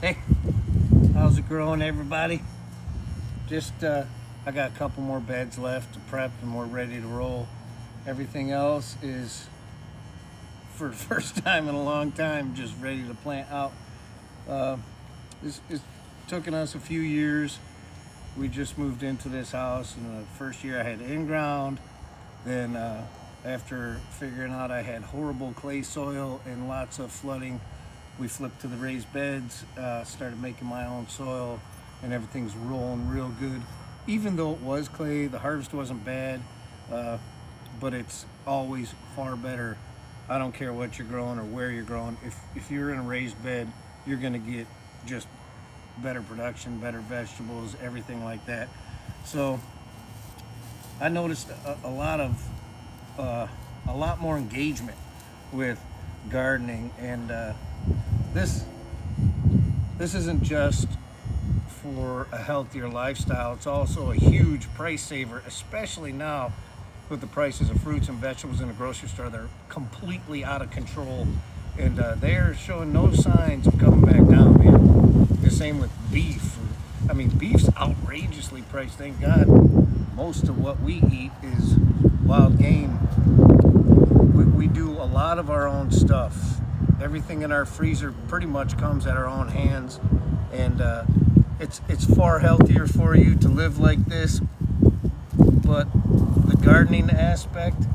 Hey, how's it growing, everybody? I got a couple more beds left to prep and we're ready to roll. Everything else is, for the first time in a long time, just ready to plant out. It's taken us a few years. We just moved into this house, and the first year I had in-ground. Then after figuring out I had horrible clay soil and lots of flooding, we flipped to the raised beds, started making my own soil, and everything's rolling real good. Even though it was clay, the harvest wasn't bad, but it's always far better. I don't care what you're growing or where you're growing. If you're in a raised bed, you're gonna get just better production, better vegetables, everything like that. So I noticed a lot more engagement with gardening, and this isn't just for a healthier lifestyle. It's also a huge price saver, especially now with the prices of fruits and vegetables in the grocery store. They're completely out of control, and they're showing no signs of coming back down, man. The same with beef. I mean, beef's outrageously priced. Thank God most of what we eat is wild game. We do a lot of our own stuff. Everything in our freezer pretty much comes at our own hands, and it's far healthier for you to live like this. But the gardening aspect,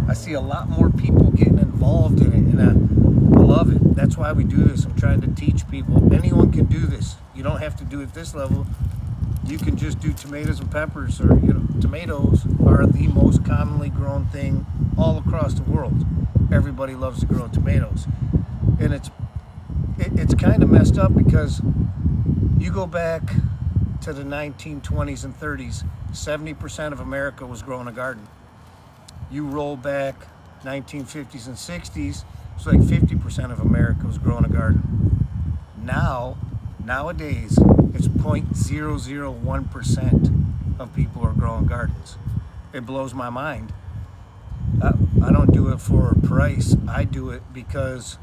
I see a lot more people getting involved in it, and I love it. That's why we do this. I'm trying to teach people. Anyone can do this. You don't have to do it at this level. You can just do tomatoes and peppers, or tomatoes are the most commonly grown thing all across the world. Everybody loves to grow tomatoes, and it's kind of messed up because you go back to the 1920s and 30s, 70% of America was growing a garden. You roll back 1950s and 60s, it's like 50% of America was growing a garden. Nowadays, it's 0.001% of people are growing gardens. It blows my mind. I don't do it for a price. I do it because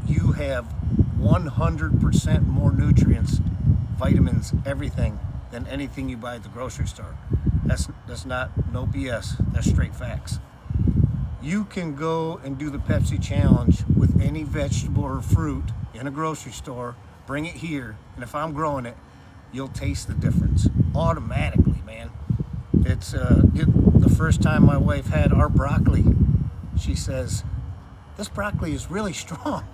you have 100% more nutrients, vitamins, everything than anything you buy at the grocery store. That's not no BS. That's straight facts. You can go and do the Pepsi challenge with any vegetable or fruit in a grocery store, bring it here, and if I'm growing it, you'll taste the difference automatically, man. It's the first time my wife had our broccoli, she says, "This broccoli is really strong."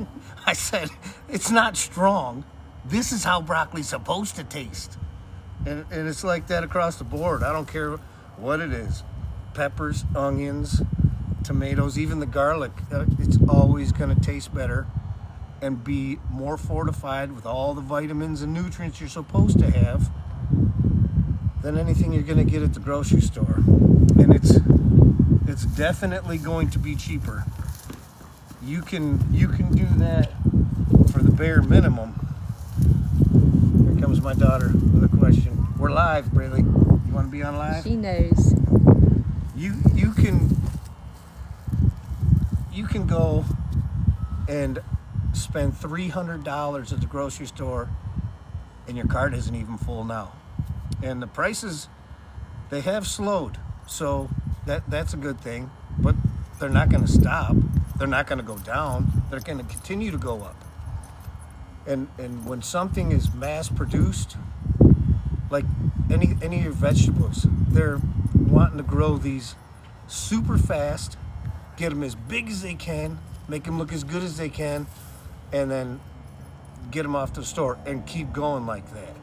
I said, "It's not strong. This is how broccoli's supposed to taste." And it's like that across the board. I don't care what it is. Peppers, onions, tomatoes, even the garlic, it's always going to taste better and be more fortified with all the vitamins and nutrients you're supposed to have than anything you're going to get at the grocery store. And it's definitely going to be cheaper. You can do that for the bare minimum. Here comes my daughter with a question. We're live, Braylee. You want to be on live? She knows. You can go and spend $300 at the grocery store, and your cart isn't even full now. And the prices, they have slowed, so that's a good thing. But they're not going to stop. They're not going to go down. They're going to continue to go up. And when something is mass produced, like any of your vegetables, they're wanting to grow these super fast, get them as big as they can, make them look as good as they can, and then get them off to the store and keep going like that.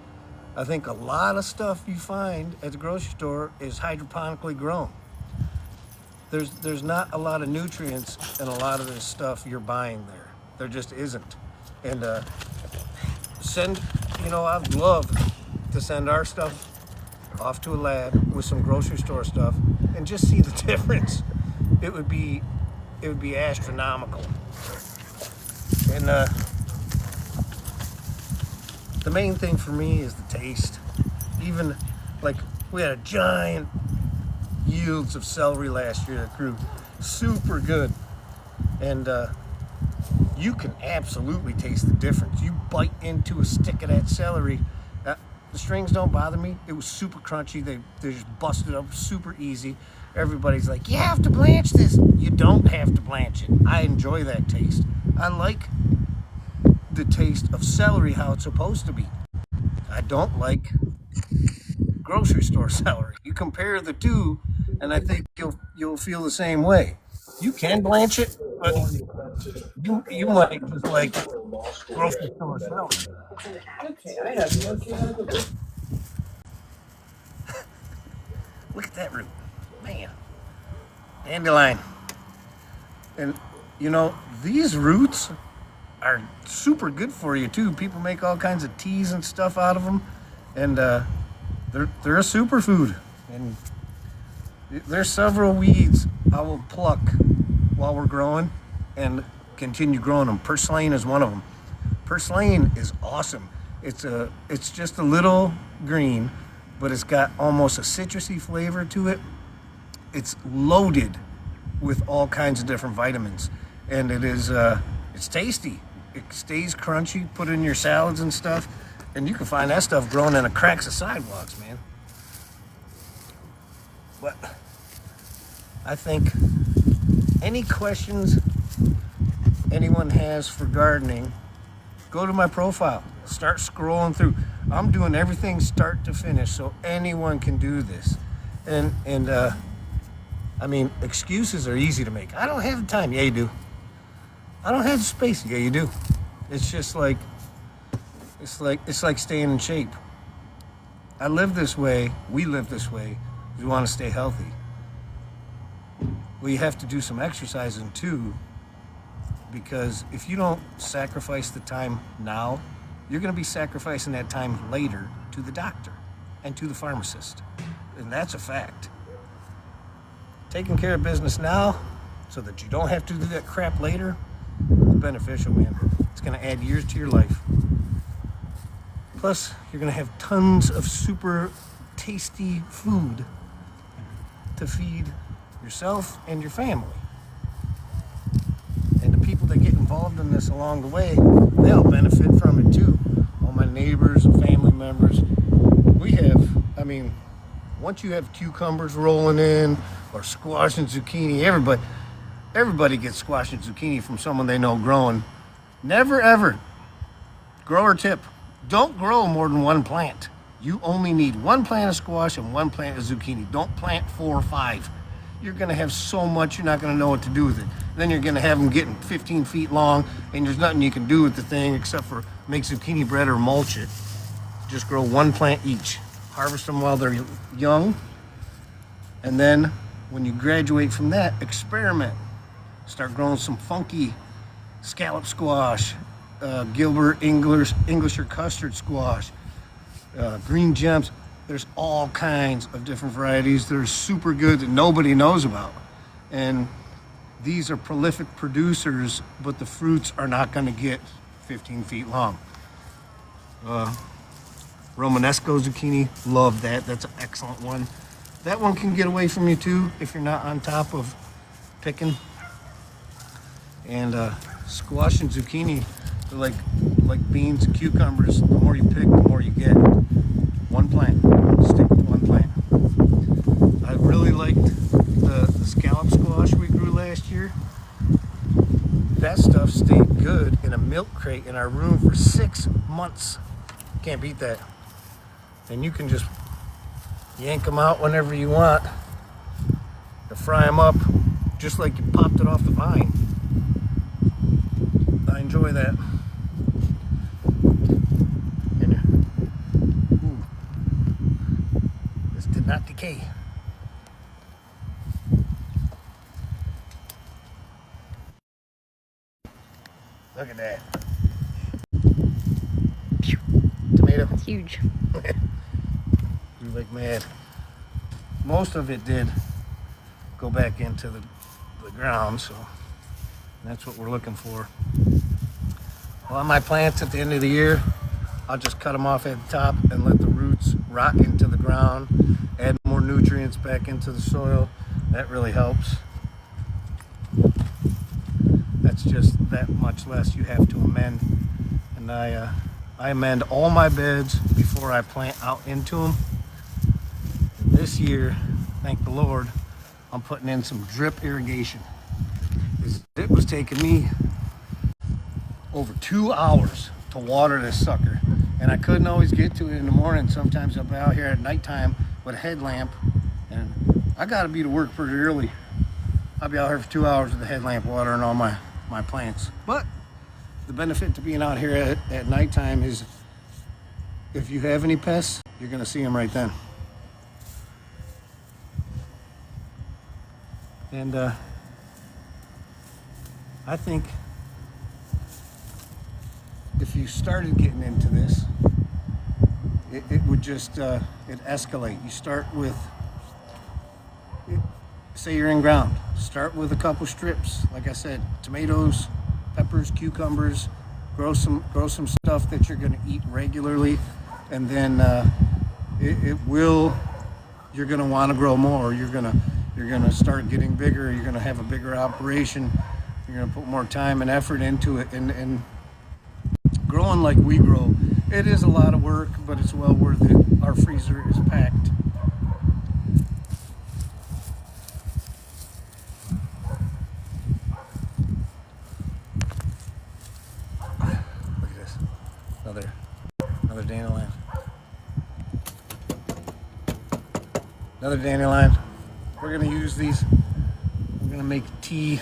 I think a lot of stuff you find at the grocery store is hydroponically grown. There's not a lot of nutrients in a lot of this stuff you're buying there. There just isn't. And I'd love to send our stuff off to a lab with some grocery store stuff and just see the difference. It would be astronomical. And the main thing for me is the taste. Even like we had a giant yields of celery last year that grew super good, and you can absolutely taste the difference. You bite into a stick of that celery. The strings don't bother me. It was super crunchy. They just busted up super easy. Everybody's like, you have to blanch this. You don't have to blanch it. I enjoy that taste. I like the taste of celery how it's supposed to be. I don't like grocery store celery. You compare the two, and I think you'll feel the same way. You can blanch it, but you might just like grocery store celery. Look at that root, man. Dandelion, and you know these roots are super good for you too. People make all kinds of teas and stuff out of them, and they're a superfood. And there's several weeds I will pluck while we're growing and continue growing them. Purslane is one of them. Purslane is awesome. It's just a little green, but it's got almost a citrusy flavor to it. It's loaded with all kinds of different vitamins, and it's tasty. It stays crunchy. Put it in your salads and stuff, and you can find that stuff growing in the cracks of sidewalks, man. But I think any questions anyone has for gardening, go to my profile. Start scrolling through. I'm doing everything start to finish, so anyone can do this. And I mean, excuses are easy to make. I don't have the time. Yeah, you do. I don't have the space. Yeah, you do. It's just like it's like staying in shape. I live this way. We live this way. We want to stay healthy. Well, you have to do some exercising too, because if you don't sacrifice the time now, you're going to be sacrificing that time later to the doctor and to the pharmacist. And that's a fact. Taking care of business now so that you don't have to do that crap later is beneficial, man. It's going to add years to your life. Plus, you're going to have tons of super tasty food to feed yourself and your family. And the people that get involved in this along the way, they'll benefit from it too. All my neighbors and family members. Once you have cucumbers rolling in, or squash and zucchini, everybody gets squash and zucchini from someone they know growing. Never ever, grower tip, don't grow more than one plant. You only need one plant of squash and one plant of zucchini. Don't plant 4 or 5. You're going to have so much you're not going to know what to do with it. Then you're going to have them getting 15 feet long, and there's nothing you can do with the thing except for make zucchini bread or mulch it. Just grow one plant each. Harvest them while they're young, and then when you graduate from that, experiment. Start growing some funky scallop squash, Gilbert English or custard squash, green gems. There's all kinds of different varieties that are super good that nobody knows about. And these are prolific producers, but the fruits are not going to get 15 feet long. Romanesco zucchini, love that. That's an excellent one. That one can get away from you too if you're not on top of picking. And squash and zucchini are like beans and cucumbers. The more you pick, the more you get. One plant. Stick with one plant. I really liked the scallop squash we grew last year. That stuff stayed good in a milk crate in our room for 6 months. Can't beat that. And you can just yank them out whenever you want or fry them up just like you popped it off the vine. I enjoy that. And, this did not decay. Look at that. Tomato. That's huge. Grew like mad. Most of it did go back into the ground, so that's what we're looking for. Well, on my plants at the end of the year, I'll just cut them off at the top and let the roots rot into the ground, add more nutrients back into the soil. That really helps. That's it's just that much less you have to amend. And I amend all my beds before I plant out into them. And this year, thank the Lord, I'm putting in some drip irrigation. It was taking me over 2 hours to water this sucker, and I couldn't always get to it in the morning. Sometimes I'll be out here at nighttime with a headlamp, and I gotta be to work pretty early. I'll be out here for 2 hours with a headlamp watering all my plants. But the benefit to being out here at nighttime is if you have any pests, you're gonna see them right then. And I think if you started getting into this, it would just it escalate. You start with, say you're in ground, start with a couple strips. Like I said, tomatoes, peppers, cucumbers, grow some stuff that you're going to eat regularly, and then you're going to want to grow more. You're going to start getting bigger. You're going to have a bigger operation. You're going to put more time and effort into it, and growing like we grow, it is a lot of work, but it's well worth it. Our freezer is packed. Look at this. Another dandelion. Another dandelion. We're gonna use these. We're gonna make tea.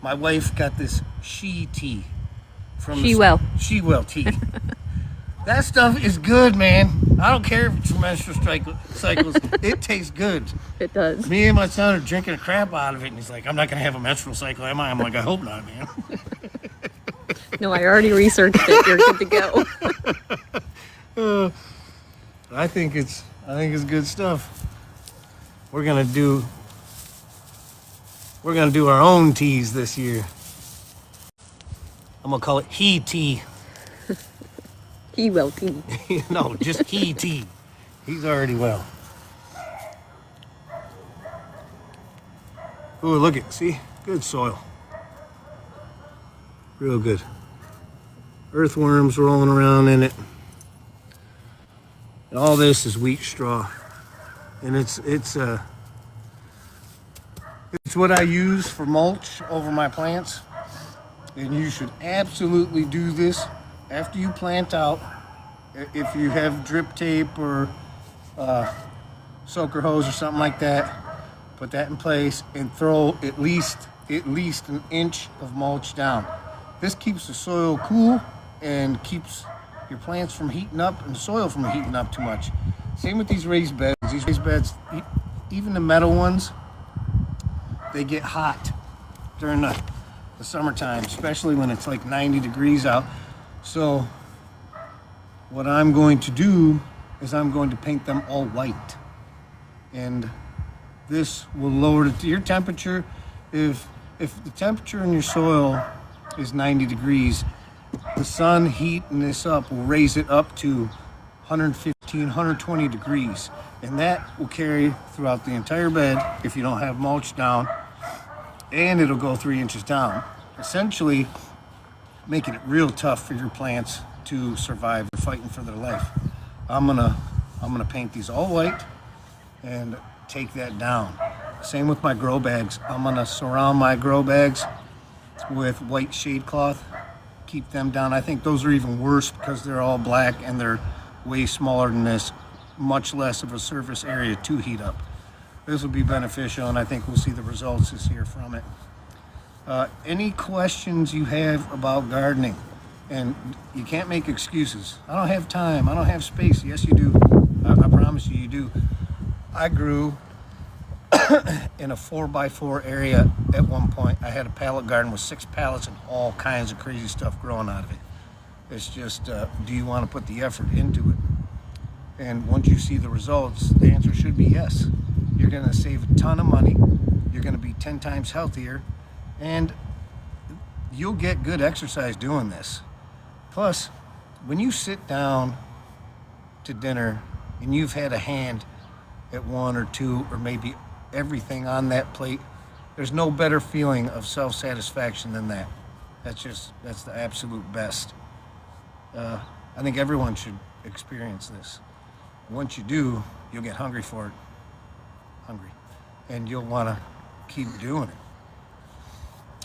My wife got this She tea from She-Well tea. That stuff is good, man. I don't care if it's menstrual cycles. It tastes good. It does. Me and my son are drinking a crap out of it, and he's like, "I'm not gonna have a menstrual cycle, am I?" I'm like, "I hope not, man." No, I already researched it. You're good to go. I think it's good stuff. We're gonna do our own teas this year. I'm gonna call it He Tea. He-Well tea. No, just He Tea. He's already well. Ooh, look at, see? Good soil. Real good. Earthworms rolling around in it. And all this is wheat straw. And it's what I use for mulch over my plants. And you should absolutely do this after you plant out. If you have drip tape or soaker hose or something like that, put that in place and throw at least an inch of mulch down. This keeps the soil cool and keeps your plants from heating up and the soil from heating up too much. Same with these raised beds. These raised beds, even the metal ones, they get hot during the summertime, especially when it's like 90 degrees out. So what I'm going to do is I'm going to paint them all white. And this will lower your temperature. If the temperature in your soil is 90 degrees, the sun heating this up will raise it up to 115, 120 degrees. And that will carry throughout the entire bed if you don't have mulch down. And it'll go 3 inches down, essentially making it real tough for your plants to survive. They're fighting for their life. I'm gonna paint these all white and take that down. Same with my grow bags. I'm gonna surround my grow bags with white shade cloth, keep them down. I think those are even worse because they're all black and they're way smaller than this, much less of a surface area to heat up. This will be beneficial, and I think we'll see the results this year from it. Any questions you have about gardening? And you can't make excuses. I don't have time. I don't have space. Yes, you do. I promise you, you do. I grew in a 4x4 area at one point. I had a pallet garden with 6 pallets and all kinds of crazy stuff growing out of it. It's just, do you want to put the effort into it? And once you see the results, the answer should be yes. You're going to save a ton of money. You're going to be 10 times healthier. And you'll get good exercise doing this. Plus, when you sit down to dinner and you've had a hand at 1 or 2 or maybe everything on that plate, there's no better feeling of self-satisfaction than that. That's the absolute best. I think everyone should experience this. Once you do, you'll get hungry for it. Hungry. And you'll want to keep doing it.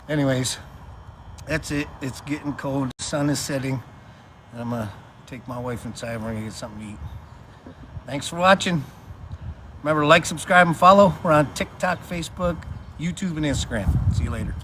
Anyways, that's it. It's getting cold. The sun is setting. And I'm going to take my wife inside. We're going to get something to eat. Thanks for watching. Remember to like, subscribe, and follow. We're on TikTok, Facebook, YouTube, and Instagram. See you later.